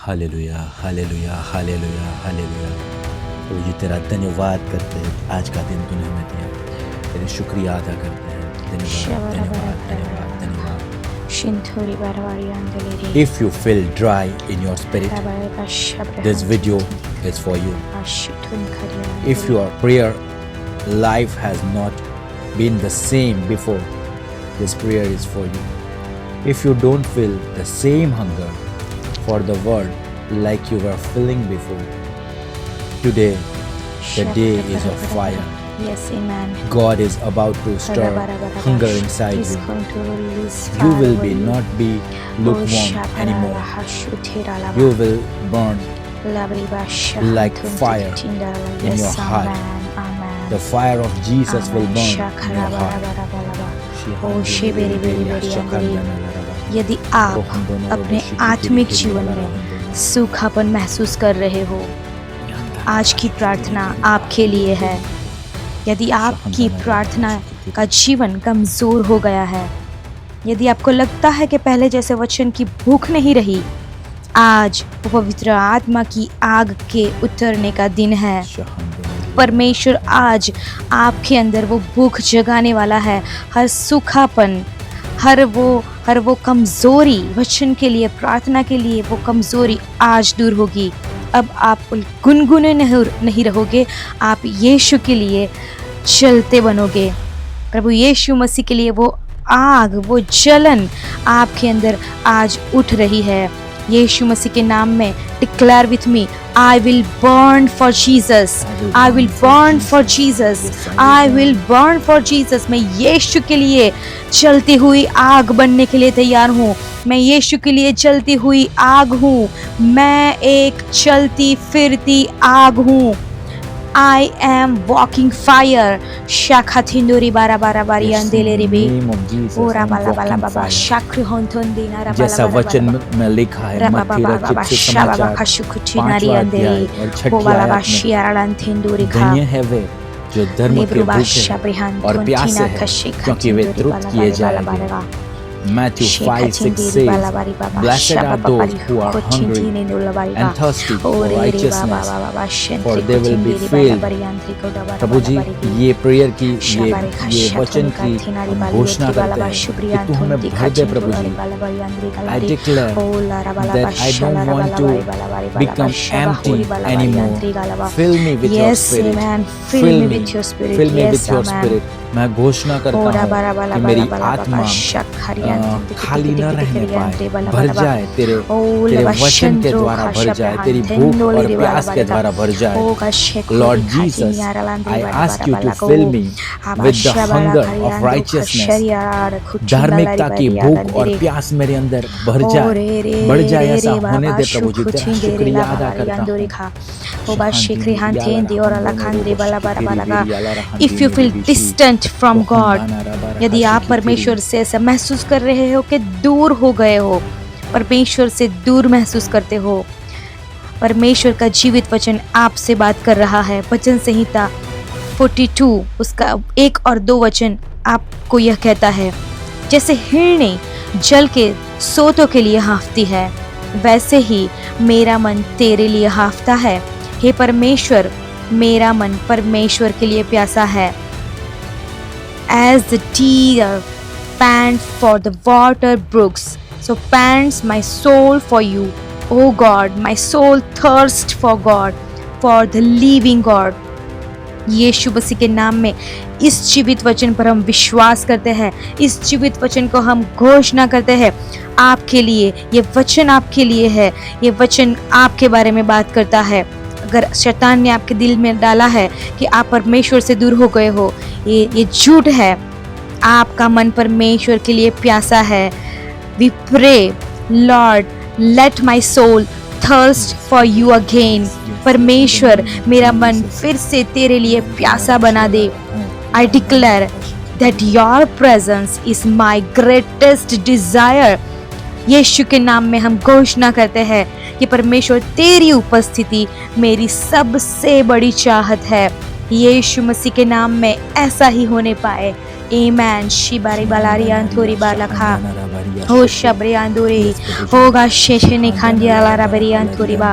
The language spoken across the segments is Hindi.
Hallelujah, hallelujah, hallelujah, hallelujah. तो ये तेरा धन्यवाद करते हैं, आज का दिन तूने हमें दिया, तेरे शुक्रिया अदा करते हैं। धन्यवाद, धन्यवाद, धन्यवाद, धन्यवाद। If you feel dry in your spirit, this video is for you. If your prayer life has not been the same before, this prayer is for you. If you don't feel the same hunger for the word like you were feeling before, today the day is of fire. Yes, amen. God is about to stir hunger inside He's you. going to release You fire will over be you. not be lukewarm anymore. anymore. You will burn like Like fire in your heart. Amen. The fire of Jesus will burn in your heart. यदि आप अपने आत्मिक जीवन में सूखापन महसूस कर रहे हो, आज की प्रार्थना आपके लिए है। यदि आपकी प्रार्थना का जीवन कमज़ोर हो गया है, यदि आपको लगता है कि पहले जैसे वचन की भूख नहीं रही, आज वो पवित्र आत्मा की आग के उतरने का दिन है। परमेश्वर आज आपके अंदर वो भूख जगाने वाला है। हर सूखापन, हर वो कमज़ोरी, वचन के लिए, प्रार्थना के लिए वो कमज़ोरी आज दूर होगी। अब आप गुनगुने नहीं रहोगे, आप यीशु के लिए चलते बनोगे। प्रभु यीशु मसीह के लिए वो आग, वो जलन आपके अंदर आज उठ रही है। यीशु मसीह के नाम में declare with me, I will burn for Jesus. I will burn for Jesus. I will burn for Jesus. मैं यीशु के लिए चलती हुई आग बनने के लिए तैयार हूँ। मैं यीशु के लिए चलती हुई आग हूँ। मैं एक चलती फिरती आग हूँ। I am walking fire. शाखा थिंदोरी बारा बारा बारी अंधेले रे बे। ओरा बाला बाला बाबा शाक्र होंथोन दीना रा बाला जैसा वचन में लिखा है, मत्ती रचित सुसमाचार 5वां अध्याय और 6ठे आयत में, धन्य है वे जो धर्म के भूखे और प्यासे हैं, क्योंकि वे तृप्त किए जाएंगे। Matthew 5:6 says, Blessed are those who are hungry and thirsty for righteousness, for they will be filled. प्रभु जी, ये प्रेयर की, ये वचन की हम घोषणा करते हैं कि तू हमें भर दे प्रभु जी। I declare that I don't want to become empty anymore. Fill me with your spirit. Fill me with your spirit. मैं घोषणा करता हूँ कि मेरी आत्मा खाली न रहने पाए, भर जाए तेरे वचन के द्वारा, भर जाए तेरी भूख और प्यास के द्वारा, भर जाए। Lord Jesus, I ask you to fill me with the hunger of righteousness. धार्मिकता की भूख और प्यास मेरे अंदर भर जाए, बढ़ जाए। ऐसा होने दे प्रभु जी, तेरा शुक्रिया अदा करता हूँ। If you feel distant from God, यदि आप परमेश्वर से ऐसा महसूस कर रहे हो कि दूर हो गए हो, परमेश्वर से दूर महसूस करते हो, परमेश्वर का जीवित वचन आपसे बात कर रहा है। वचन संहिता 42 उसका 1 और 2 वचन आपको यह कहता है, जैसे हिरनी जल के सोतों के लिए हाँफती है, वैसे ही मेरा मन तेरे लिए हाँफता है। हे परमेश्वर, मेरा मन परमेश्वर के लिए प्यासा है। As the deer pants for the water brooks, so pants my soul for you, O God. My soul thirsts for God, for the living God. यीशु मसीह के नाम में इस जीवित वचन पर हम विश्वास करते हैं, इस जीवित वचन को हम घोषणा करते हैं आपके लिए। ये वचन आपके लिए है, ये वचन आपके बारे में बात करता है। अगर शैतान ने आपके दिल में डाला है कि आप परमेश्वर से दूर हो गए हो, ये झूठ है। आपका मन परमेश्वर के लिए प्यासा है। We pray, Lord, let my soul thirst for you again. परमेश्वर, मेरा मन फिर से तेरे लिए प्यासा बना दे। I declare that your presence is my greatest desire. यीशु के नाम में हम घोषणा करते हैं कि परमेश्वर तेरी उपस्थिति मेरी सबसे बड़ी चाहत है। यीशु मसीह के नाम में ऐसा ही होने पाए। Amen. Shibari balari antori balakha. O shabre anduri. O gasheshe nikhandi ala rabari antori ba.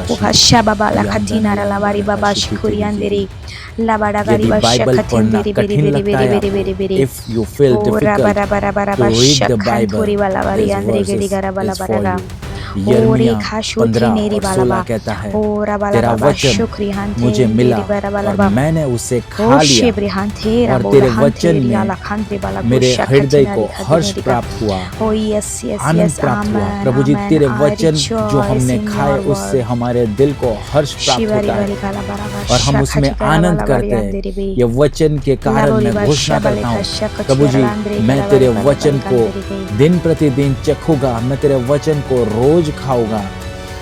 O gashaba bala khatina la bari baba shikuri andiri. Labada gari यदि ba बाइबल shakatin पढ़ना biri biri कठिन biri लगता biri है biri biri biri. आपको, if you feel O difficult rabara bara bara to ba read the shakhan thori Bible, bala bari this andri gidi verses gara bala is for bara. you. Ore यिर्मयाह khashuthi 15 neri और bala 16 ba. कहता है, O rabala तेरा baba वचन shukri hante मुझे मिला neri bara bala और ba. मैंने उसे O खा लिया shibri hante और rabo तेरे hante वचन ri में ala khandri bala मेरे kusha हृदय khatina को ri हर्ष khadini ka. प्राप्त हुआ, Oh yes yes आनंद yes प्राप्त हुआ। amen प्रभु जी amen. तेरे I वचन जो rejoice हमने in खाए your उससे word. हमारे दिल को हर्ष प्राप्त Shibari होता bali है kala bara ba और हम उसमें shakati kala आनंद bala करते bari हैं। andiri bi. ये वचन के कारण Labori मैं ba घोषणा shabale करता हूँ, kasha प्रभु kachira जी andri मैं kala तेरे bari bala वचन bari को andiri bi. दिन प्रतिदिन चखूंगा, मैं तेरे वचन को रोज खाऊंगा।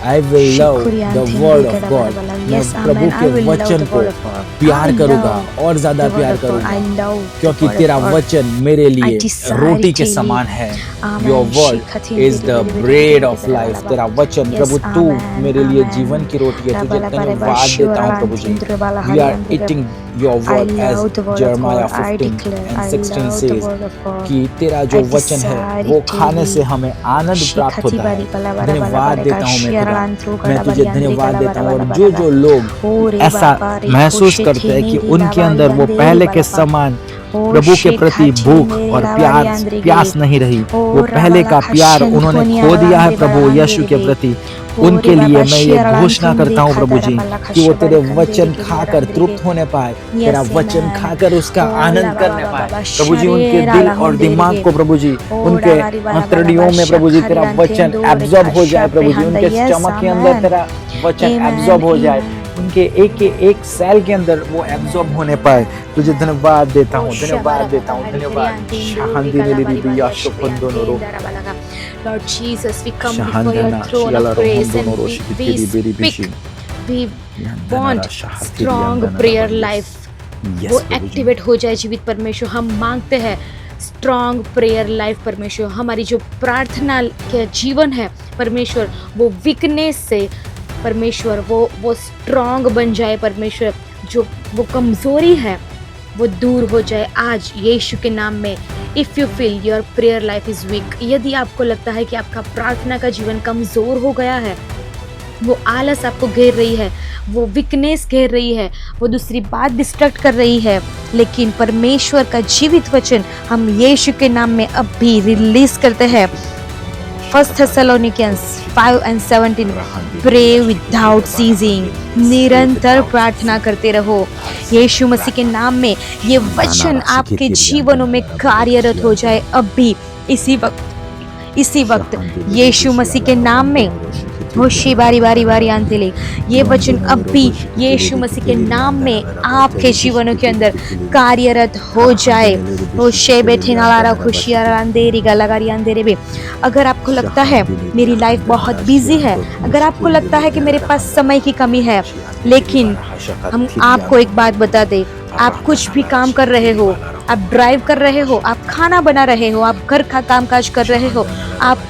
I will love Shukriya the Anthony word of Gada God. Bala. मैं Yes, प्रभु amen. I के will love वचन the को word of God. प्यार I करूंगा love और ज्यादा the प्यार word of God. I करूंगा, love the क्योंकि word तेरा of God. वचन मेरे I लिए desire रोटी के daily. समान है। Amen. Your word Shikhatin is biri the biri biri bread biri of biri life. bala तेरा bala. वचन Yes, प्रभु तू amen. मेरे लिए Amen. जीवन की रोटी है। La तुझे bala bala ba धन्यवाद देता हूँ shura Prabhu ji. antindra bala We hari are andri. eating your I word as love the word of Jeremiah God. I 15 declare and I 16 love the says word of God. कि तेरा जो I वचन है desire वो it खाने से daily. हमें आनंद प्राप्त Shikhati होता bari है। bala bala bala धन्यवाद bala देता ka हूँ मैं खुदा, shiarantru मैं gada तुझे bari andri धन्यवाद gada देता bala हूँ। और bala जो bala जो bala. लोग Ore ऐसा baba re महसूस khoshe करते हैं कि theneri उनके labari अंदर वो anderi पहले के balaba. समान O प्रभु के प्रति shikhati भूख neri और labari andri प्यास ge. नहीं रही, O वो पहले rabala का प्यार khashen उन्होंने thoni खो दिया है arandri प्रभु bala यीशु andri के be. प्रति। Ore उनके लिए baba मैं ये घोषणा shiarantun करता हूँ प्रभु dekhadara जी bala कि वो तेरे khashabari वचन khanderi खाकर andri तृप्त ge. होने पाए, तेरा Yes, वचन amen. खाकर उसका Oh, आनंद la करने baba पाए baba प्रभु जी। उनके sharera दिल la और दिमाग honderige. को प्रभु जी, Oh, उनके dabari bala bala अंतड़ियों bala में प्रभु जी तेरा shakhari वचन antendo एब्जॉर्ब हो जाए rekha प्रभु जी, shaprehanda. उनके Yes, स्टमक के अंदर amen. तेरा वचन Amen, एब्जॉर्ब हो जाए, amen. उनके एक सेल के अंदर वो एब्जॉर्ब होने पाए। तुझे धन्यवाद देता Oh, हूँ, धन्यवाद shabara देता baba हूँ, hari धन्यवाद। antendo शाहंदी rekala ने bari दी bari याशो पंदोनोरो ashprehanda rabalaga. Lord Jesus, we come before शाहंदना your throne शियाला of grace and रोहंदोनोरो we शिकिरी बेरी बिशी speak. We यंदना want शाहती strong यंदना prayer रबा। life. यस वो प्रभु जी। एक्टिवेट हो जाए जीवित परमेश्वर। हम मांगते हैं स्ट्रॉन्ग प्रेयर लाइफ परमेश्वर। हमारी जो प्रार्थना के जीवन है परमेश्वर, वो वीकनेस से परमेश्वर वो स्ट्रॉन्ग बन जाए परमेश्वर। जो वो कमज़ोरी है वो दूर हो जाए आज यीशु के नाम में। If you feel your prayer life is week, यदि आपको लगता है कि आपका प्रार्थना का जीवन कमज़ोर हो गया है, वो आलस आपको घेर रही है, वो वीकनेस घेर रही है, वो दूसरी बात डिस्ट्रैक्ट कर रही है, लेकिन परमेश्वर का जीवित वचन हम यीशु के नाम में अब भी रिलीज करते हैं। 1 Thessalonians 5:17 प्रे विदाउट सीजिंग, निरंतर प्रार्थना करते रहो यीशु मसीह के नाम में। ये वचन आपके जीवनों में कार्यरत हो जाए अब भी इसी वक्त यीशु मसीह के नाम में। होशी बारी बारी बारी आंतले, ये वचन अब भी यीशु मसीह के नाम में आपके जीवनों के अंदर कार्यरत हो जाए। होशे बैठे नालारा खुशियारा अंधेरी गलागारी अंधेरे में। अगर आपको लगता है मेरी लाइफ बहुत बिजी है, अगर आपको लगता है कि मेरे पास समय की कमी है, लेकिन हम आपको एक बात बता दें, आप कुछ भी काम कर रहे हो, आप ड्राइव कर रहे हो, आप खाना बना रहे हो, आप घर का काम काज कर रहे हो, आप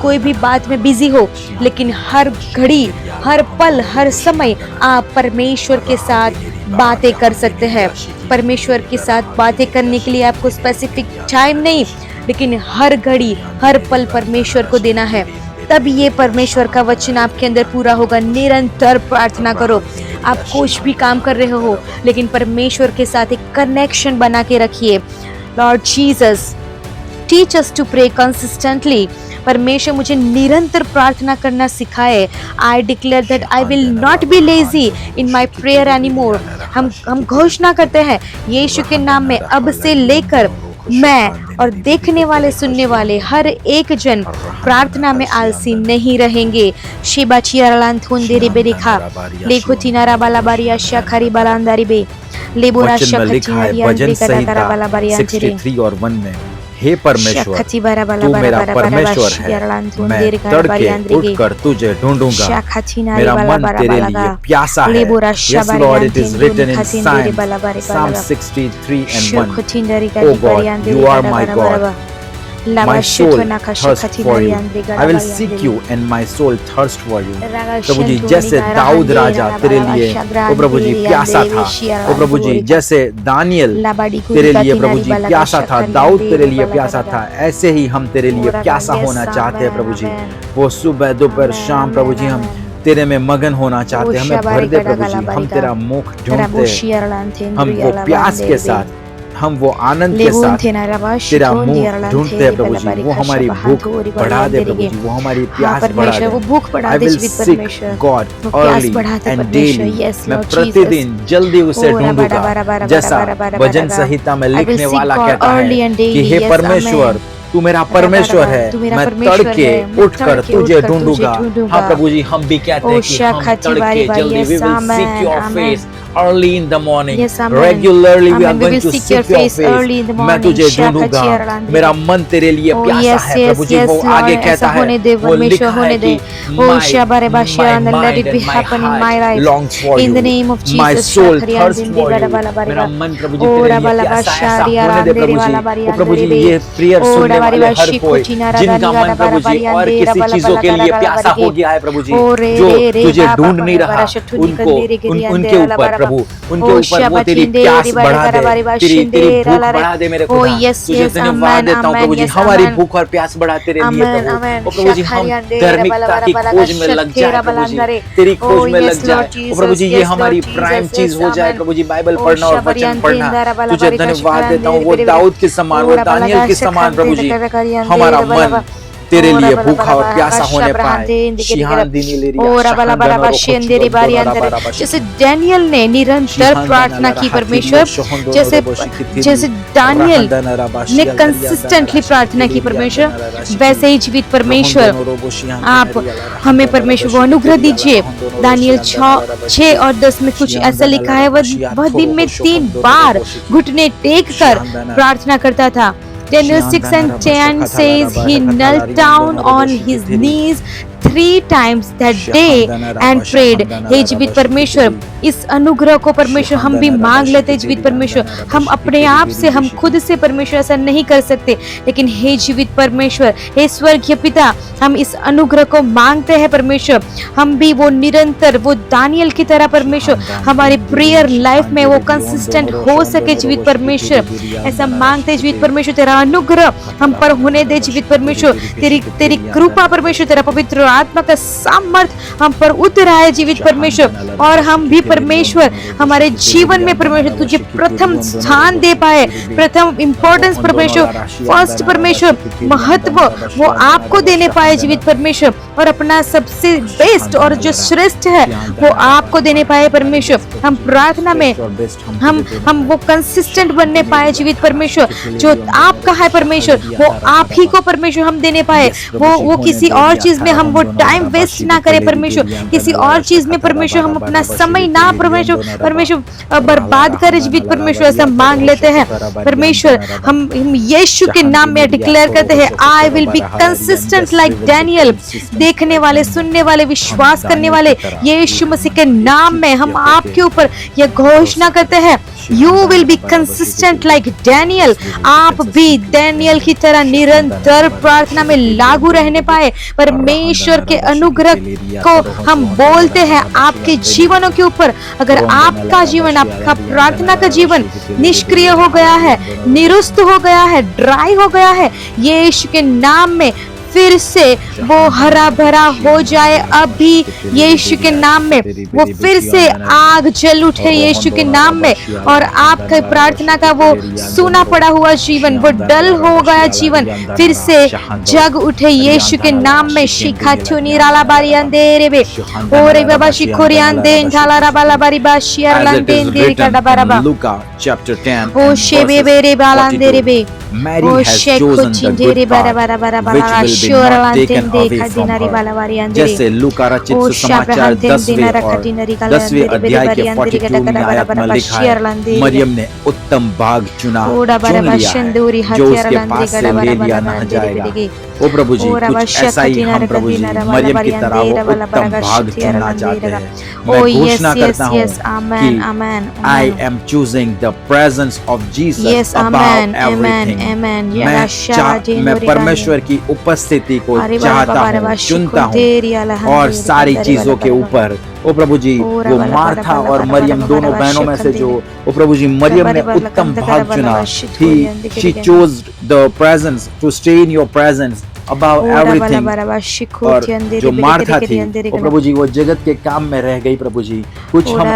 कोई भी बात में बिजी हो, लेकिन हर घड़ी, हर पल, हर समय आप परमेश्वर के साथ बातें कर सकते हैं। परमेश्वर के साथ बातें करने के लिए आपको स्पेसिफिक टाइम नहीं, लेकिन हर घड़ी, हर पल परमेश्वर को देना है, तब ये परमेश्वर का वचन आपके अंदर पूरा होगा। निरंतर प्रार्थना करो। आप कुछ भी काम कर रहे हो, लेकिन परमेश्वर के साथ एक कनेक्शन बना के रखिए। Lord Jesus, teach us to pray consistently. परमेश्वर मुझे निरंतर प्रार्थना करना सिखाए। I declare that I will not be lazy in my prayer any more. हम घोषणा करते हैं यीशु के नाम में, अब से लेकर मैं और देखने वाले सुनने वाले हर एक जन प्रार्थना में आलसी नहीं रहेंगे। शिबा चियारलान थुंदेरी बेरिखा लेखो तिनारा बाला बारिया शाखरी बालांदारी बे लेबोरा वचन में लिखा है भजन संहिता 63 और 1 में, हे परमेश्वर तू मेरा परमेश्वर है, मैं तड़के उठकर तुझे ढूंढूंगा, मेरा मन तेरे लिए प्यासा है। Yes Lord, it is written in Psalm 63 and 1, Oh God, you are my God, My soul thirsts for you. I will seek you and my soul thirst for you. प्रभु जी जैसे दाऊद राजा तेरे लिए ओ प्रभु जी प्यासा था, ओ प्रभु जी जैसे दानियल तेरे लिए प्रभु जी प्यासा था, दाऊद तेरे लिए प्यासा था, ऐसे ही हम तेरे लिए प्यासा होना चाहते हैं प्रभु जी। वो सुबह दोपहर शाम प्रभु जी हम तेरे में मगन होना चाहते हैं, हमें भर दे प्रभु जी। हम तेरा मुख ढूंढते हैं, हम वो प्यास के साथ, हम वो आनंद के साथ तेरा मुंह ढूंढते हैं प्रभु जी। वो हमारी भूख बढ़ा दे प्रभु जी, वो हमारी प्यास बढ़ा दे। वो भूख बढ़ा I दे will जीवित seek परमेश्वर, God वो प्यास early बढ़ाता and परमेश्वर। daily। Yes, मैं Lord प्रतिदिन जल्दी उसे ओ, ढूंढूंगा, रबा, रबा, रबा, जैसा रबा, रबा, भजन रबा। संहिता में I will लिखने seek वाला God कहता early है and कि daily। हे Yes, परमेश्वर amen। तू मेरा रबा, परमेश्वर रबा, है, तू मेरा मैं परमेश्वर तड़के है, मैं उठकर तड़के तुझे उठकर तुझे ढूंढूंगा। ढूंढूंगा। हाँ प्रभु जी हम भी कहते ओ, हैं कि हम शाखाची तड़के बारी बारी। जल्दी Yes, we will seek amen, your amen। face early in the morning। Yes, amen। Regularly we are Amen, we going will to seek seek your your face early in the face। मैं morning। तुझे शाखाची ढूंढूंगा, अरलांदी। मेरा मन तेरे लिए Oh, प्यासा yes, है yes, प्रभु जी। yes, वो आगे Lord, कहता ऐसा है, होने दे वो परमेश्वर, लिखा है होने कि दे। Oh, शाबारे बाशिया, my and let it mind be and my happen in my heart life। longs for In the you। name of My Jesus, soul शाखरिया thirsts जिंदी for बड़ा you। बड़ा बड़ा मेरा बड़ा। मन प्रभु जी ओ, तेरे लिए रबा लबा प्यासा ऐसा शारिया होने दे रांदेरे प्रभु जी। वाला बारी ओ प्रभु जी अंदरे ये प्रेयर ओ, सुनने रबा वाले रिबा हर कोई शिकुचिना राधा जिनका निगा मन रबा प्रभु बारी जी और अंदे किसी रबा चीजों लबा के लिए लगा प्यासा बारी हो के। गया है प्रभु जी, ओ, रे, जो रे, रे, तुझे बाबा, ढूंढ नहीं बाबा, रहा, शठुनी उनको कंदेरे गिरी उनके अंदे ऊपर रबा प्रभु रबा। उनके ओ, ऊपर वो तेरी शबचिंदे प्यास रिबा बढ़ा रबा दे, रिबा तेरी शिंदे तेरी भूख रला रे। बढ़ा दे मेरे ओ, खुदा। yes, तुझे yes, धन्यवाद amen, देता हूँ amen, प्रभु जी, yes, हमारी amen। भूख और प्यास बढ़ा तेरे लिए Amen, प्रभु। amen। ओ प्रभु जी हम शाखरिया अंदे धार्मिकता रबा की लबा खोज लगा में लग शक्ति जाए रबा प्रभु जी, लंदरे। तेरी खोज Oh, में yes, लग जाए। Lord ओ प्रभु Jesus, जी ये yes, हमारी Lord प्राइम Jesus, चीज yes, हो जाए amen। प्रभु जी, बाइबल ओ, पढ़ना और शबरिया वचन पढ़ना। अंदे रबा तुझे लबा धन्यवाद रिबा देता हूँ वो शिखरिया दाऊद के समान, वो ओ, रबा दानियल लगा के समान प्रभु जी शखंदे रकरिया अंदे हमारा रबा मन लबा। तेरे ओ, लिए रबा भूखा लबा और लबा प्यासा होने शब्र पाए। हांदे इंदे गिरी गिरा। शिहान दिनी लेरिया ओ, रबा लबा शहंदन लबा और शेंदे री बारी अंदरे। जैसे डैनियल ने निरंतर प्रार्थना की परमेश्वर, जैसे दानियल ने कंसिस्टेंटली प्रार्थना की परमेश्वर, वैसे ही जीवित परमेश्वर आप हमें परमेश्वर वो अनुग्रह दीजिए। दानियल 6 और 10 में कुछ ऐसा लिखा है, वह दिन में 3 बार घुटने टेक कर प्रार्थना करता था। Daniel 6 and 10 says he knelt down on his knees 3 times that day and prayed। हे जीवित परमेश्वर, इस अनुग्रह को परमेश्वर हम भी मांग लेते हैं जीवित परमेश्वर। हम अपने आप से, हम खुद से परमेश्वर ऐसा नहीं कर सकते, लेकिन हे जीवित परमेश्वर, हे स्वर्गीय पिता, हम इस अनुग्रह को मांगते हैं परमेश्वर। हम भी वो निरंतर, वो दानियल की तरह परमेश्वर हमारी प्रेयर लाइफ में वो कंसिस्टेंट हो सके जीवित परमेश्वर। ऐसा मांगते हैं जीवित परमेश्वर, तेरा अनुग्रह हम पर होने दे जीवित परमेश्वर। तेरी कृपा परमेश्वर, तेरा पवित्र आत्मा का सामर्थ हम पर उतरा है जीवित परमेश्वर। और हम भी परमेश्वर हमारे जीवन में परमेश्वर तुझे प्रथम स्थान दे पाए, प्रथम इंपॉर्टेंस परमेश्वर, फर्स्ट परमेश्वर महत्व वो आपको देने पाए जीवित परमेश्वर। और अपना सबसे बेस्ट और जो श्रेष्ठ है वो आपको देने पाए परमेश्वर। हम प्रार्थना में हम वो कंसिस्टेंट बनने पाए जीवित परमेश्वर। जो आपका है परमेश्वर वो आप ही को परमेश्वर हम देने पाए। वो किसी और चीज में हम वो टाइम वेस्ट ना करें परमेश्वर, किसी और चीज में परमेश्वर हम अपना समय ना परमेश्वर बर्बाद करें जीवित परमेश्वर। ऐसा मांग लेते हैं परमेश्वर। हम यीशु के नाम में डिक्लेयर करते हैं, I will be consistent like Daniel. देखने वाले, सुनने वाले, विश्वास करने वाले यीशु मसीह के नाम में हम आपके ऊपर यह घोषणा करते हैं, you will be consistent like Daniel. आप भी डैनियल की तरह निरंतर प्रार्थना में लागू रहने पाए। परमेश्वर के अनुग्रह को हम बोलते हैं आपके जीवनों के ऊपर। अगर आपका जीवन, आपका प्रार्थना का जीवन निष्क्रिय हो गया है, निरुस्त हो गया है, ड्राई हो गया है, यीशु के नाम में फिर से वो हरा भरा हो जाए अभी यीशु के नाम में। वो फिर से आग जल उठे यीशु के नाम में, और आपका प्रार्थना का वो सूना पड़ा हुआ जीवन, वो डल हो गया जीवन फिर से जग उठे यीशु के नाम में। शिखा चुनी राला बारी अंधेरे बे ओरे बाबा शिखोरी अंधे ढाला राबाला बारी बाशियर लंदे अंधेरे का डबाराबा ओ शेबे बेरे बाला अंधेरे बे Mary has chosen the good part which will be not taken away from her। जैसे लूका रचित सुसमाचार 10वें अध्याय के 42वें आयत में लिखा है, मरियम ने उत्तम भाग चुन लिया है जो उसके पास से ले लिया ना जाएगा। ओ प्रभु जी, कुछ ऐसा ही हम प्रभु जी मरियम की तरह वो उत्तम भाग चुनना चाहते हैं। मैं घोषणा करता हूँ कि I am choosing the presence of Jesus above everything। Amen. मैं परमेश्वर की उपस्थिति को चाहता हूँ, चुनता हूँ और सारी चीजों के ऊपर। ओ प्रभु जी, वो मार्था और मरियम दोनों बहनों में से जो ओ प्रभु जी मरियम ने उत्तम भाग चुना, she chose the presence to stay in your presence above everything। और जो मार्था थी ओ प्रभु जी वो जगत के काम में रह गई। प्रभु जी कुछ हम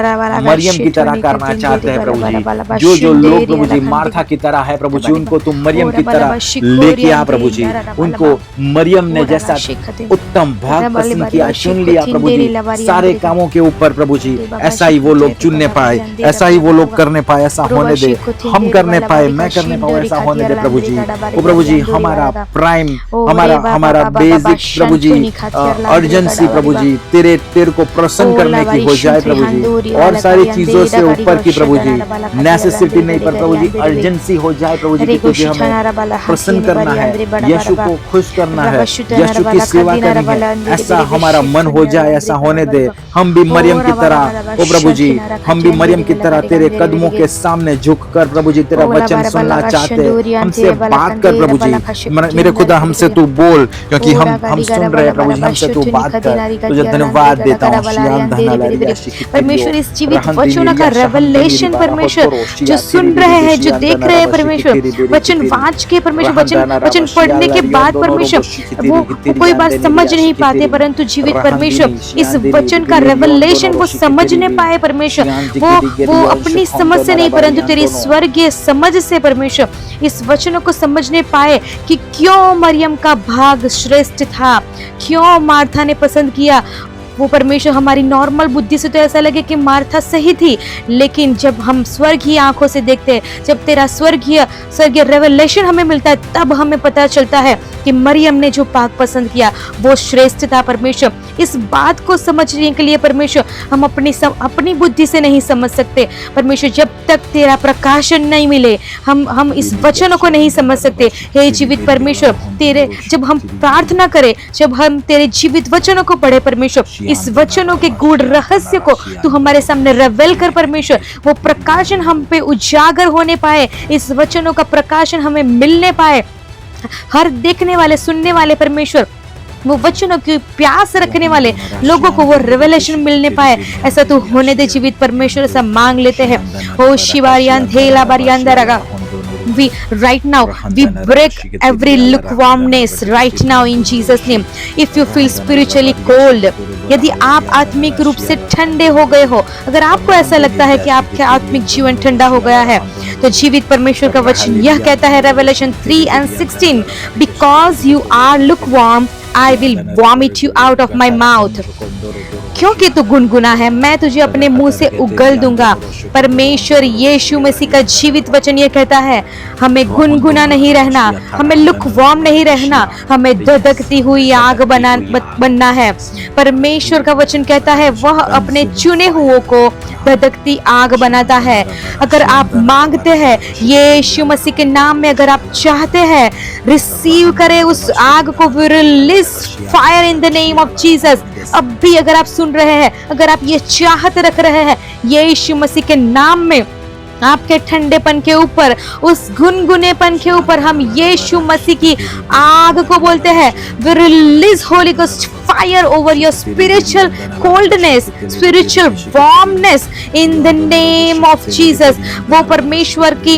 मरियम की तरह करना चाहते हैं प्रभु जी। जो लोग प्रभु जी मार्था की तरह है प्रभु जी, उनको तुम मरियम की तरह लेके आ प्रभु जी। उनको मरियम ने जैसा उत्तम भाग पसंद किया, चुन लिया प्रभु जी सारे कामों के ऊपर प्रभु जी। ऐसा ही वो लोग चुनने पाए, ऐसा ही वो लोग करने पाए, ऐसा होने दे, हम करने पाए, मैं करने पाऊँ, ऐसा होने दे प्रभु जी। ओ प्रभु जी हमारा प्राइम, हमारा बेसिक प्रभु जी अर्जेंसी प्रभु जी तेरे को प्रसन्न करने की हो जाए प्रभु जी। और सारी चीजों से ऊपर की प्रभु जी नेसेसिटी नहीं, पर प्रभु जी अर्जेंसी हो जाए प्रभु जी, क्योंकि हमें प्रसन्न करना है, यीशु को खुश करना है, यीशु की सेवा करनी है। ऐसा हमारा मन हो जाए, ऐसा होने दे। हम भी मरियम की तरह ओ प्रभु जी, हम भी मरियम की तरह तेरे कदमों के सामने झुककर प्रभु जी तेरा वचन सुनना चाहते हैं। हमसे बात कर प्रभु जी, मेरे खुदा हमसे तू बोल, क्योंकि हम सुन रहे हैं प्रभु जी, हमसे तू बात कर। तुझे धन्यवाद देता हूँ परमेश्वर। इस जीवित वचनों का रेवलेशन परमेश्वर जो सुन रहे हैं, जो देख रहे हैं परमेश्वर, वचन वाच के परमेश्वर, वचन पढ़ने के बाद परमेश्वर वो कोई बात समझ नहीं पाते, परंतु जीवित परमेश्वर इस वचन का रेवलेशन वो समझने पाए परमेश्वर। वो अपनी समझ से नहीं परंतु तेरी स्वर्गीय समझ से परमेश्वर इस वचनों को समझने पाए कि क्यों मरियम का भाग श्रेष्ठ था, क्यों मार्था ने पसंद किया। वो परमेश्वर हमारी नॉर्मल बुद्धि से तो ऐसा लगे कि मार्था सही थी, लेकिन जब हम स्वर्गीय आंखों से देखते हैं, जब तेरा स्वर्गीय रेवलेशन हमें मिलता है, तब हमें पता चलता है कि मरियम ने जो पाक पसंद किया वो श्रेष्ठ था परमेश्वर। इस बात को समझने के लिए परमेश्वर हम अपनी बुद्धि से नहीं समझ सकते परमेश्वर। जब तक तेरा प्रकाशन नहीं मिले हम इस वचनों को नहीं समझ सकते। हे जीवित परमेश्वर, तेरे जब हम प्रार्थना करें, जब हम तेरे जीवित वचनों को पढ़े परमेश्वर, इस वचनों के गूढ़ रहस्य को तू हमारे सामने रिवील कर परमेश्वर। वो प्रकाशन हम पे उजागर होने पाए, इस वचनों का प्रकाशन हमें मिलने पाए। हर देखने वाले, सुनने वाले परमेश्वर, वो वचनों की प्यास रखने वाले लोगों को वो रेवलेशन मिलने पाए। ऐसा तो होने दे जीवित परमेश्वर, ऐसा मांग लेते हैं। ओ शिवारियान धेला बारियान दरगा, we right now we break every lukewarmness right now in Jesus name। if you feel spiritually cold, यदि आप आत्मिक रूप से ठंडे हो गए हो, अगर आपको ऐसा लगता है कि आपका आत्मिक जीवन ठंडा हो गया है, तो जीवित परमेश्वर का वचन यह कहता है revelation 3:16, because you are lukewarm I will vomit you out of my mouth। क्योंकि तू गुनगुना है, मैं तुझे अपने मुंह से उगल दूंगा। परमेश्वर यीशु मसीह का जीवित वचन ये कहता है हमें गुनगुना नहीं रहना, हमें लुकवार्म नहीं रहना, हमें धधकती हुई आग बनना है। परमेश्वर का वचन कहता है वह अपने चुने हुओं को धधकती आग बनाता है। अगर आप मांगते हैं यीशु मसीह के नाम में, अगर आप चाहते हैं रिसीव करें उस आग को, release fire in the name of Jesus. अब भी अगर आप सुन रहे हैं, अगर आप ये चाहत रख रहे हैं यीशु मसीह के नाम में, आपके ठंडेपन के ऊपर, उस गुनगुनेपन के ऊपर हम यीशु मसीह की आग को बोलते हैं, we release Holy Ghost fire over your spiritual coldness, spiritual warmness in the name of Jesus। वो परमेश्वर की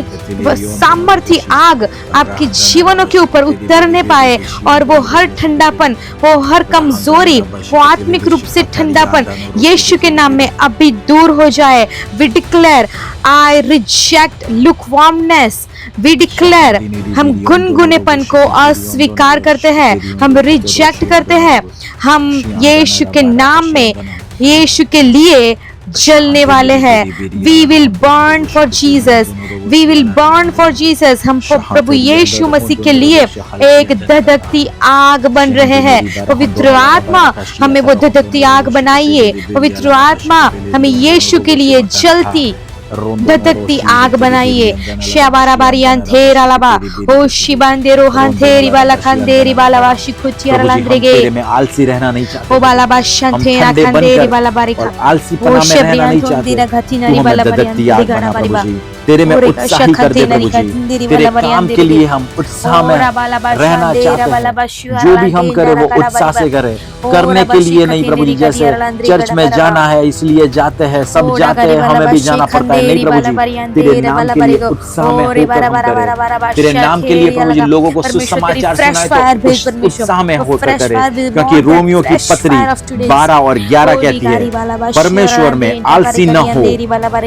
सामर्थ्य आग आपके जीवनों के ऊपर उतरने पाए और वो हर ठंडापन, वो हर कमजोरी, वो आत्मिक रूप से ठंडापन यीशु के नाम में अभी दूर हो जाए। We declare I reject lukewarmness। We declare हम गुनगुनेपन को अस्वीकार करते हैं, हम रिजेक्ट करते हैं। हम यीशु के नाम में, यीशु के लिए जलने वाले हैं। We will burn for Jesus। We will burn for Jesus। हम प्रभु यीशु मसीह के लिए एक धधकती आग बन रहे हैं। पवित्र आत्मा हमें वो धधकती आग बनाइए। पवित्र आत्मा हमें यीशु के लिए जलती धधकती आग बनाइए। शाबारा बारियान थेरा लाबा ओ शिबांदे रोहान थेरी बाला खंदेरी बाला वाशी खुचिया रलांद्रेगे। मैं आलसी रहना नहीं चाहता। ओ बाला बाशान थेरा खंदेरी बाला बारी का आलसीपना में रहना नहीं चाहते। दिरा घाती नारी बाला बारियान दिगाना बारी बा। तेरे में उत्साही कर दे प्रभु जी। तेरे काम के लिए हम उत्साह में रहना चाहते हैं। जो भी हम करें वो उत्साह से करें, करने के लिए नहीं प्रभु जी। जैसे चर्च में जाना है इसलिए जाते हैं, सब जाते हैं, हमें भी जाना पड़ता है, नहीं प्रभु जी। तेरे नाम के लिए उत्साह में होकर हम करें। तेरे नाम के लिए प्रभु जी लोगों को सुसमाचार सुनाए तो उस उत्साह में होकर करें। क्योंकि रोमियो की पत्री 12 और 11 कहती है परमेश्वर में आलसी न हो,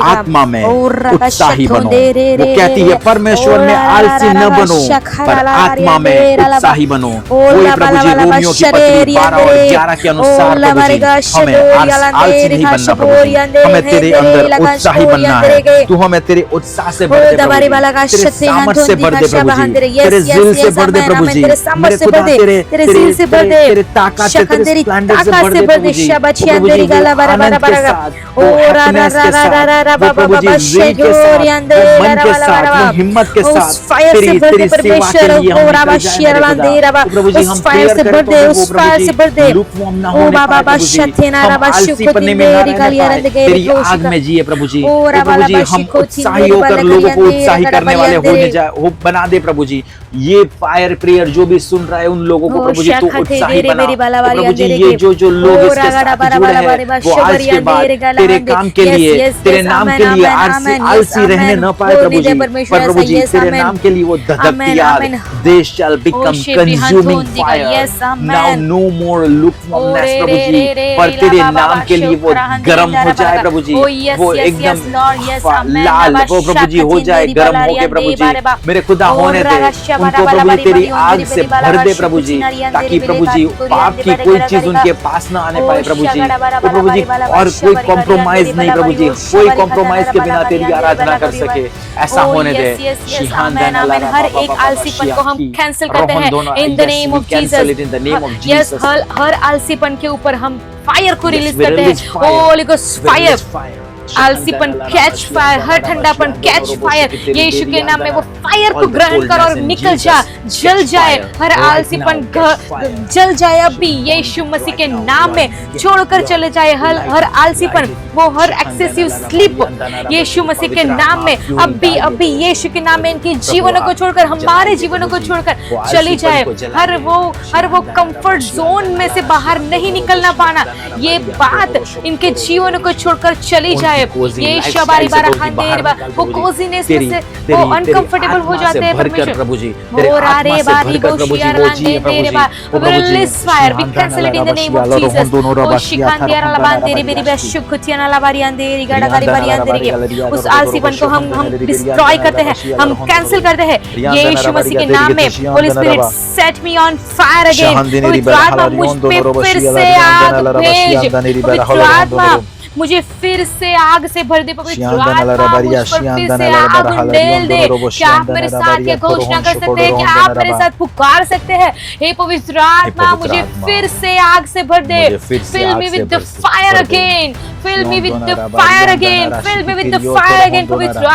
आत्मा में उत्साही बनो। वो कहती है परमेश्वर में आलसी न बनो पर आत्मा में उत्साही बनो। वही प्रभु जी रोमियो की पत्री 12 और 11 के अनुसार प्रभु जी हमें आलसी नहीं बनना प्रभु जी, हमें तेरे अंदर उत्साही बनना है। तू हमें तेरे उत्साह से भर दे प्रभु जी, तेरे सामर्थ से भर दे प्रभु जी, तेरे दिल से भर दे प्रभु जी, मेरे खुदा तेरे दिल से भर दे, तेरे ताकत से, तेरे स्प्लेंडर से भर दे प्रभु जी। प्रभु जी वो आनंद के साथ, वो हैप्पीनेस के साथ, वो प्रभु जी विल के साथ, वो मन के साथ, वो हिम्मत के साथ तेरी सेवा के लिए हम निकल जाए। प्रभु जी हम प्रेयर करते हैं वो प्रभु जी लुकवार्म ना होने पाए प्रभु जी, हम आलसीपने में ना रहने पाए, तेरी आग में जिए प्रभु जी। प्रभु जी हम उत्साही होकर लोगों को उत्साही करने वाले हो बना दे प्रभु जी। ये फायर प्रेयर जो भी सुन रहा है उन लोगों को प्रभु जी तू उत्साही बना। प्रभु जी ये जो लोग इसके साथ जुड़े हैं वो आज के बाद तेरे काम के लिए, तेरे नाम के लिए आलसी रहने न पाए प्रभु जी, पर प्रभु जी तेरे नाम के लिए वो धधकती आग, they shall become consuming fire, now no more lukewarmness प्रभु जी, पर तेरे नाम के लिए वो गर्म हो जाए प्रभु जी, वो एकदम लाल वो प्रभु जी हो जाए, गर्म हो के प्रभु जी मेरे खुदा होने दे उनको प्रभु जी, तेरी आग से भर दे प्रभु जी, ताकि प्रभु जी पाप की कोई चीज उनके पास ना आने पाए प्रभु जी। तो प्रभु जी और कोई कॉम्प्रोमाइज नहीं प्रभु जी, कोई कॉम्प्रोमाइज के बिना तेरी आराधना कर सके, ऐसा होने दे। हर एक आलसीपन को हम कैंसिल करते हैं in the name of Jesus. Yes, हर आलसीपन के ऊपर हम फायर को रिलीज करते हैं। होली गोस्ट फायर, आलसीपन कैच फायर, हर ठंडापन कैच फायर, यीशु के नाम में वो फायर को ग्रहण कर और निकल जा, जल जाए, हर आलसीपन जल जाए अब भी यीशु मसीह के नाम में, छोड़कर चले जाए हर आलसीपन, वो हर एक्सेसिव स्लीप यीशु मसीह के नाम में अब भी यीशु के नाम में इनके जीवनों को छोड़कर, हमारे जीवनों को छोड़कर चली जाए। हर वो कंफर्ट जोन में से बाहर नहीं निकलना पाना, ये बात इनके जीवनों को छोड़कर चली जाए। ये शबारी बारा खांदेर बा, वो कोजीनेस में से वो अनकंफर्टेबल हो जाते हैं परमेश्वर प्रभु जी, वो रारे बारी गोशियार लांदे तेरे बा, release fire, we cancel it in the name of Jesus. ओ शिखांदियार लाबान तेरे मेरी बेशुकुतियाना लाबारियान देरी गाड़ा गाड़ी बारियान देरी, उस आलसीपन को हम डिस्ट्रॉय करते हैं, हम कैंसिल करते हैं यीशु मसीह के नाम में। Holi spirit set me on fire again, पवित्र आत्मा मुझ पे फिर से आग भेज, पवित्र आत्मा मुझे फिर से आग से भर दे, पवित्र आत्मा मुझ पर फिर से आग उंडेल दे। क्या आप मेरे साथ ये घोषणा कर सकते हैं, क्या आप मेरे साथ पुकार सकते हैं, हे पवित्र आत्मा मुझे फिर से आग से भर दे, fill me with the fire again, fill me with the fire again, fill me with the fire again. पवित्र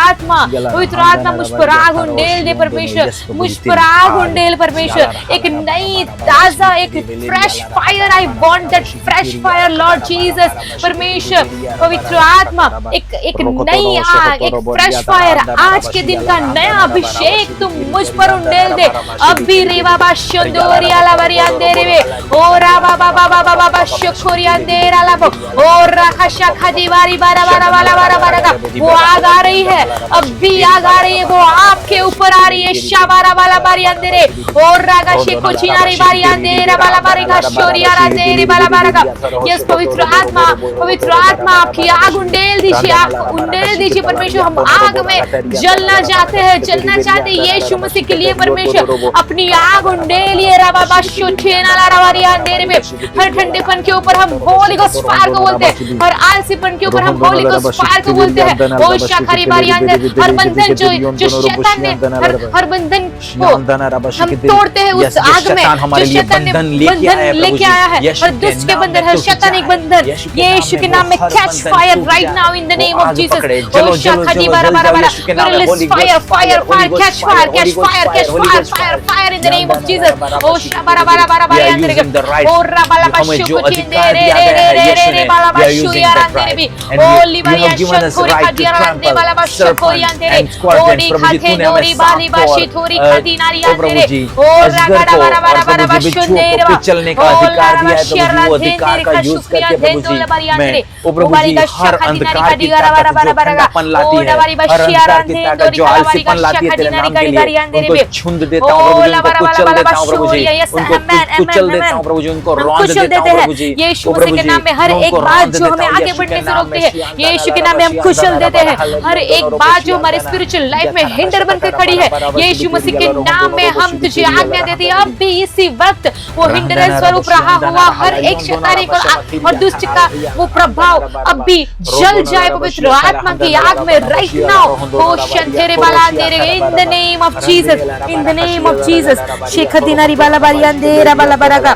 आत्मा मुझ पर आग उंडेल दे परमेश्वर, मुझ पर आग उंडेल परमेश्वर, एक नई ताजा एक fresh fire, I want that fresh fire Lord Jesus. परमेश्वर पवित्र आत्मा एक नई आग, एक फ्रेश फायर, आज के दिन का नया अभिषेक तुम मुझ पर उंडेल दे। अब भी रेवा बा शंदोरिया लावरियान दे रे ओ राबा बाबा बाबा बाबा शखोरियान दे राला ओ राखा शाखा दीवारी बारा बारा बारा बारा बारा का वो आग आ रही है, अब भी आग आ रही है, वो आपके ऊपर आ रही है। शाबारा वाला बारियान दे रे ओ रागा शेखो चिनारी बारियान दे रा वाला बारी का शोरिया रा दे रे बाला बारा का। यस पवित्र आत्मा आपकी आग उंडेल दीजिए, आग उंडेल दीजिए परमेश्वर। हम आग में जलना चाहते हैं, जलना चाहते हैं यीशु मसीह के लिए परमेश्वर। अपनी आग उंडेलिए राबा शोठेना लारावारिया अंधेरे में। हर ठंडेपन के ऊपर हम होली गोस्ट फायर को बोलते हैं, हर आलसीपन के ऊपर हम होली गोस्ट फायर को बोलते हैं। ओ शाखरी बारी अंदर हर बंधन जो शैतान ने हर बंधन को हम तोड़ते हैं उस आग में जो शैतान ने बंधन लेके आया है। हर दुष्ट के बंधन, हर शैतानिक बंधन यीशु के नाम में catch fire right now in the name of Jesus. Oh shakhadi bara bara bara, release fire, catch fire, catch fire in in the name of Jesus. Oh shabara bara bara bara yandere ke oh rabala bashu kutinde re re re re re re bala bashu yarandere bi oh libari ashkori khadiarande bala bashu kori yandere oh di khate nori bali bashi thori khadinari yandere oh ragada bara bara bara bashu nere ba चलने का अधिकार दिया है प्रभु जी, वो अधिकार का यूज करके प्रभु जी मैं ओ प्रभु जी हर अंधकार की ताकत जो ठंडापन लाती है, हर अंधकार की ताकत जो आलसीपन लाती है तेरे नाम के लिए, उनको छुंद देता हूँ प्रभु जी, उनको कुचल देता हूँ प्रभु जी, उनको कुचल देता हूँ प्रभु जी, उनको रौंद देता हूँ प्रभु जी। यीशु मसीह के नाम में हर एक बात जो हमें आगे बढ़ने से रोकती है, यीशु के नाम में हम कुचल देते हैं। हर एक बात जो हमारे स्पिरिचुअल लाइफ में हिंडर बनकर खड़ी है, यीशु मसीह के नाम में हम तुझे आज्ञा देते हैं, अब भी इसी वक्त वो हिंडरेंस स्वरूप रहा हुआ हर एक शैतानी और दुष्ट का वो प्रभाव अब भी जल जाए पवित्र आत्मा की आग में राइट नाउ। ओ शंतेरे बाला अंधेरे in the name of Jesus, in the name of Jesus. शेखदिनारी बाला बारी अंधेरा बाला बरागा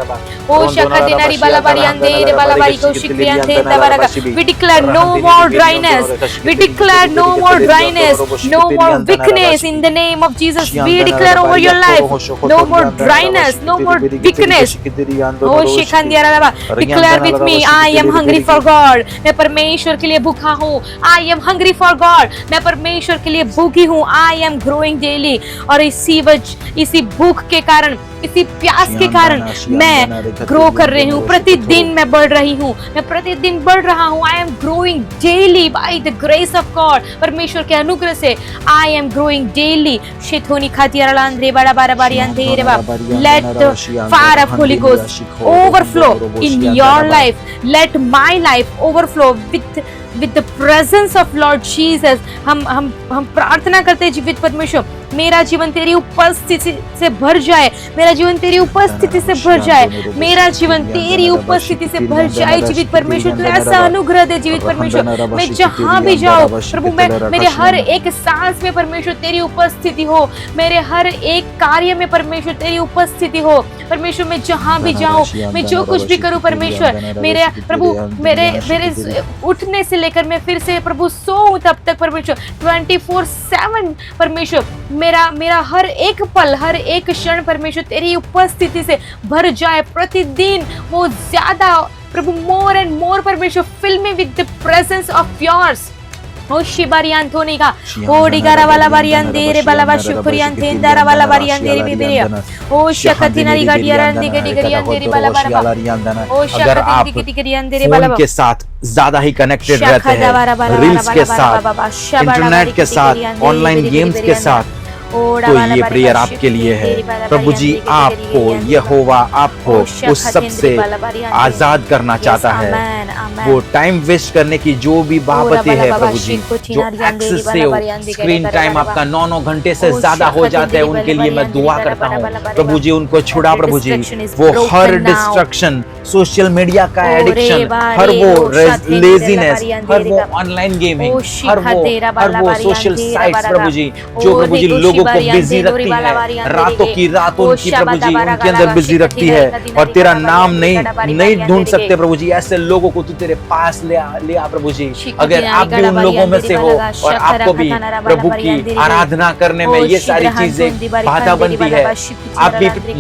ओ शखदिनारी बाला बारी अंधेरे बाला बारी को शिक्रिया अंधेरा बरागा। We declare no more dryness, we declare no more dryness, no more weakness in the name of Jesus. We declare over your life no more dryness, no more weakness. O शिखंदियारा declare with me, I am hungry for God. मैं परमेश्वर के लिए भूखा हूँ। I am hungry for God. मैं परमेश्वर के लिए भूखी हूँ। I am growing daily. और इसी भूख के कारण, इसी प्यास के कारण मैं ग्रो कर रही हूँ, प्रतिदिन मैं बढ़ रही हूँ, मैं प्रतिदिन बढ़ रहा हूँ। I am growing daily by the grace of God. परमेश्वर के अनुग्रह से I am growing daily. शेथोनी खातियारा अंधेरे बड़ा बारा बारी अंधेरे बा। Let the fire of Holy Ghost overflow in your life. Let my life overflow with the presence of Lord Jesus. हम प्रार्थना करते हैं जीवित परमेश्वर, मेरा जीवन तेरी उपस्थिति से भर जाए, मेरा जीवन तेरी उपस्थिति से भर जाए, मेरा जीवन तेरी उपस्थिति से भर जाए। जीवित परमेश्वर तू ऐसा अनुग्रह दे जीवित परमेश्वर, मैं जहाँ भी जाऊँ प्रभु, मैं मेरे हर एक सांस में परमेश्वर तेरी उपस्थिति हो, मेरे हर एक कार्य में परमेश्वर तेरी उपस्थिति हो। परमेश्वर मैं जहाँ भी जाऊँ, मैं जो कुछ भी करूँ परमेश्वर, मेरे प्रभु मेरे उठने से लेकर मैं फिर से प्रभु सोऊं तब तक परमेश्वर 24/7 परमेश्वर मेरा हर एक पल, हर एक क्षण परमेश्वर तेरी उपस्थिति से भर जाए। प्रतिदिन वो ज्यादा प्रभु मोर एंड मोर परमेश्वर fill me with the presence of yours. ओ शिबारियान थोनी का ओ डिगारा वाला बारियान देरे बालाबा शुक्रियान थेंदारा वाला बारियान देरे बिबिरिया ओ शक्तिनारी गाडियारान दिगे डिगरियान देरे बालाबा ओ शक्ति डिगरियान देरे बालाबा के साथ ज्यादा ही कनेक्टेड रहते हैं, रील्स के साथ, इंटरनेट के साथ, ऑनलाइन गेम्स के साथ। तो ये प्रेयर आपके लिए है। प्रभु जी आपको, यहोवा आपको उस सब से आजाद करना चाहता है। वो टाइम वेस्ट करने की जो भी बाबतें है प्रभु जी, जो एक्सेसिव स्क्रीन टाइम आपका 9-9 घंटे से ज्यादा हो जाता है, उनके लिए मैं दुआ करता हूँ प्रभु जी, उनको छुड़ा प्रभु जी। वो हर डिस्ट्रक्शन, सोशल मीडिया का एडिक्शन, हर वो लेजीनेस, हर वो ऑनलाइन गेमिंग, हर वो सोशल साइट्स प्रभु जी, जो प्रभु जी लोगों को बिजी रखती है, रातों की रात उनकी प्रभु जी उनके अंदर बिजी रखती है, और तेरा नाम नहीं ढूंढ सकते प्रभु जी। ऐसे लोगों को तू तेरे पास ले आ प्रभु जी। अगर आप भी उन लोगों में से हो और आपको भी प्रभु की आराधना करने में ये सारी चीजें बाधा बनती है, आप भी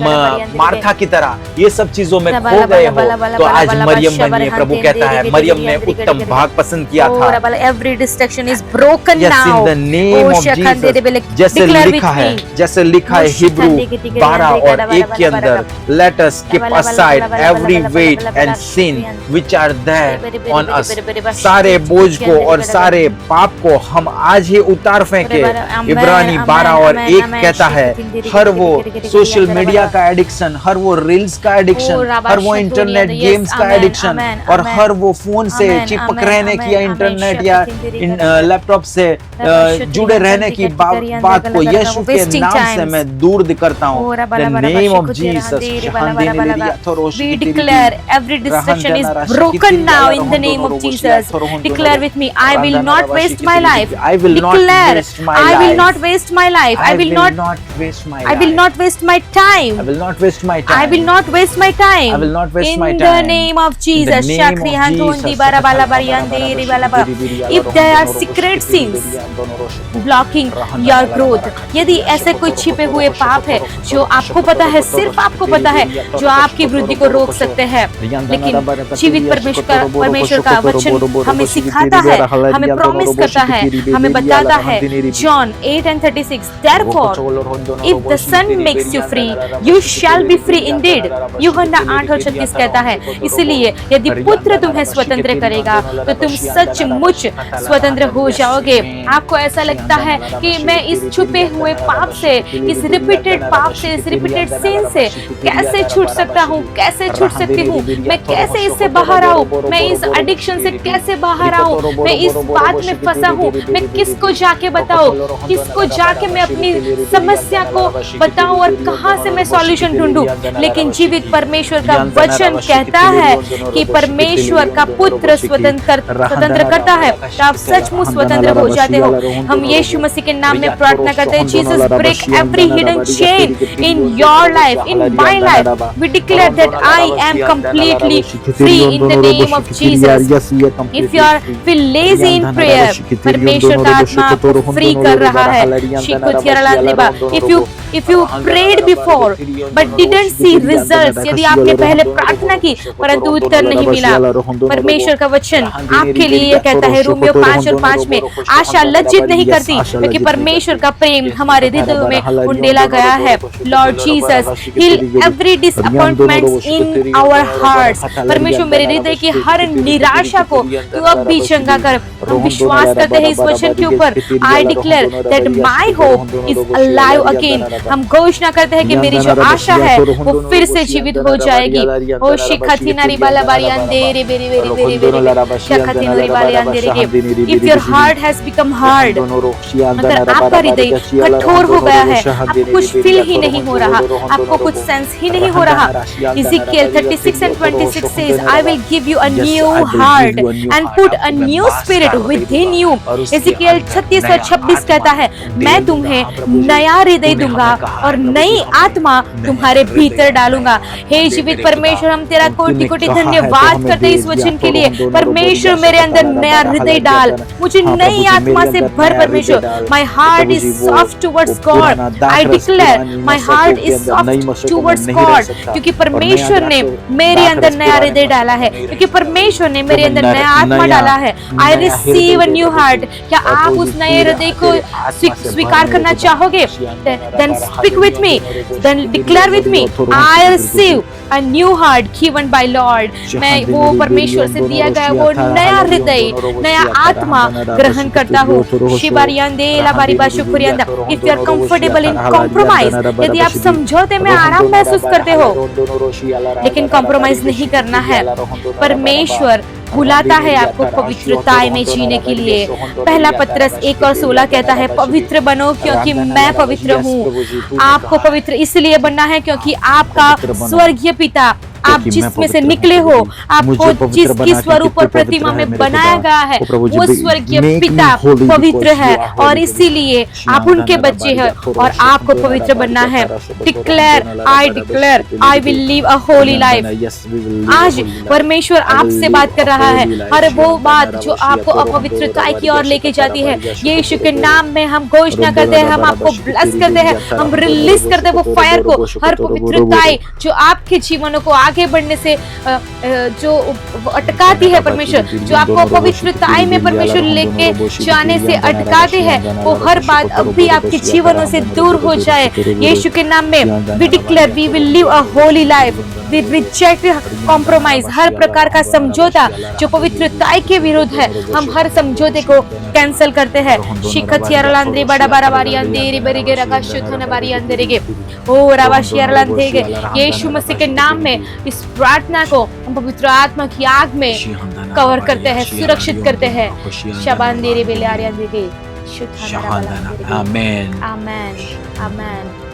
मार्था की तरह ये सब चीजों में खो गए हो, तो आज मरियम बनिए। प्रभु कहता है मरियम ने उत्तम भाग पसंद किया था। Every distraction is broken now. In the name of Jesus, जैसे लिखा है हिब्रू 12 और 1 के अंदर, let us keep aside every weight and sin which are there on us। सारे बोझ को और सारे पाप को हम आज ही उतार फेंके। इब्रानी 12 और 1 कहता है हर वो सोशल मीडिया का एडिक्शन, हर वो रील्स का एडिक्शन, हर वो इंटरनेट गेम्स का एडिक्शन, और हर वो फोन से चिपक रहने की या इंटरनेट या लैपटॉप से जुड़े रहने की बात को यीशु के नाम से मैं दूर करता हूँ। The name of Jesus। We declare every distraction is broken now now in the name of Jesus. Declare with me, I will not waste my life. I will not Declare, waste my I will life. not waste my life. I will not waste my I will life. not waste my I time. will not waste my time. I will not waste my time. I will not waste in my the time. name of Jesus. In the name of Jesus. If there are secret sins blocking your growth, यदि ऐसे कोई छिपे हुए पाप है जो आपको पता है, सिर्फ आपको पता है, जो आपकी वृद्धि को रोक सकते हैं, लेकिन जीवित परमेश्वर का वचन हमें सिखाता है, हमें प्रॉमिस करता है, हमें बताता है, John 8:36, therefore if the son makes you free you shall be free indeed. यूहन्ना 8:36 कहता है, इसलिए यदि पुत्र तुम्हें स्वतंत्र करेगा तो तुम सचमुच स्वतंत्र हो जाओगे। आपको ऐसा लगता है कि मैं इस छुपे हुए पाप से, इस रिपीटेड पाप से, इस रिपीटेड सिन से कैसे छूट सकता हूँ, कैसे छूट सकती हूँ, मैं कैसे इससे बाहर आऊँ, मैं इस एडिक्शन से कैसे बाहर आऊँ, मैं इस बात में फंसा हूँ, मैं किसको जाके बताऊँ, किसको जाके मैं अपनी समस्या को बताऊँ और कहाँ से मैं सॉल्यूशन ढूंढूं। लेकिन जीवित परमेश्वर का वचन कहता है कि परमेश्वर का पुत्र स्वतंत्र करता है, तो आप सचमुच स्वतंत्र हो जाते हो। हम यीशु मसीह के नाम में प्रार्थना करते हैं, Jesus break every hidden chain in your life, in my life. We declare that I am completely free in the name of Jesus. If you are feel lazy in prayer, परमेश्वर का आत्मा आपको फ्री कर रहा है। If you prayed before but didn't see results, यदि आपने पहले प्रार्थना की परंतु उत्तर नहीं मिला, परमेश्वर का वचन आपके लिए ये कहता है, रोमियो 5:5 में, आशा लज्जित नहीं करती क्योंकि परमेश्वर का प्रेम हमारे हृदयों में उंडेला गया है। Lord Jesus heal every disappointments in our hearts. परमेश्वर मेरे हृदय की हर निराशा को तू अब भी चंगा कर। हम विश्वास करते हैं इस वचन के ऊपर। आई declare that my hope is alive again. हम घोषणा करते हैं कि मेरी जो आशा है वो फिर से जीवित हो जाएगी। ओ शिखथिनारी बालाबारी अंधेरे बेरी बेरी बेरी बेरी शिखथिनारी बाले अंधेरे। If your heart has become hard, अगर आपका हृदय कठोर हो गया है, आपको कुछ फील ही नहीं हो रहा, आपको कुछ सेंस ही नहीं हो रहा, Ezekiel 36:26 says, I will give you a new heart and put a new spirit within you. Ezekiel 36:26 कहता है, मैं तुम्हें नया हृदय दूंगा और नई आत्मा तुम्हारे भीतर डालूंगा। हे जीवित परमेश्वर, हम तेरा कोटि कोटि धन्यवाद करते हैं इस वचन के लिए। परमेश्वर मेरे अंदर नया हृदय डाल, मुझे नई आत्मा से भर। परमेश्वर, my heart is soft towards God. I declare my heart is soft towards God, क्योंकि परमेश्वर ने मेरे अंदर नया हृदय डाला है, क्योंकि परमेश्वर ने मेरे अंदर नया आत्मा डाला है। I receive a new heart. क्या आप उस नए हृदय को स्वीकार करना चाहोगे? Then speak with me, then declare with me, I receive a new heart given by Lord. मैं वो परमेश्वर से दिया गया वो नया हृदय, नया आत्मा ग्रहण करता हूँ। शिबारियांदे लाबारिबा शुक्रियांदा। If you are comfortable in compromise, यदि आप समझौते में आराम महसूस करते हो, लेकिन कॉम्प्रोमाइज नहीं करना है। परमेश्वर बुलाता है आपको पवित्रता में जीने के लिए। पहला पत्रस 1:16 कहता है, पवित्र बनो क्योंकि मैं पवित्र हूँ। आपको पवित्र इसलिए बनना है क्योंकि आपका स्वर्गीय पिता, आप जिसमें से निकले हो, आपको जिसकी स्वरूप और प्रतिमा में बनाया गया है, वो स्वर्गीय पिता पवित्र है और इसीलिए आप उनके बच्चे हैं और आपको पवित्र बनना है। Declare, I will live a holy life. आज परमेश्वर आपसे बात कर रहा है। हर वो बात जो आपको अपवित्रता की ओर लेके जाती है, यीशु के नाम में हम घोषणा करते हैं, हम आपको ब्लेस करते हैं, हम रिलीज करते हैं वो फायर को। हर पवित्रताएं जो आपके जीवनों को आगे बढ़ने से जो अटकाती है, परमेश्वर जो आपको पवित्रताएं में परमेश्वर लेके जाने से अटकाते हैं, वो हर बात अब भी आपके जीवनों से दूर हो जाए। यीशु के नाम में we declare we will live a holy life. We reject compromise, हर प्रकार का समझौता जो पवित्रताएं के विरुद्ध है, हम हर समझौते को कैंसिल करते हैं। शिखथियारलांद्री बड़ा बाराबारी अंधेरी बरिगे रका शुद्धन बारी अंधेरेगे ओ रावाशियारलांधेगे। यीशु मसीह के नाम में इस प्रार्थना को हम पवित्र आत्मा की आग में कवर करते हैं, सुरक्षित करते हैं। शबान देरे बेले आर्यन देगे शुद्धन। आमेन आमेन आमेन।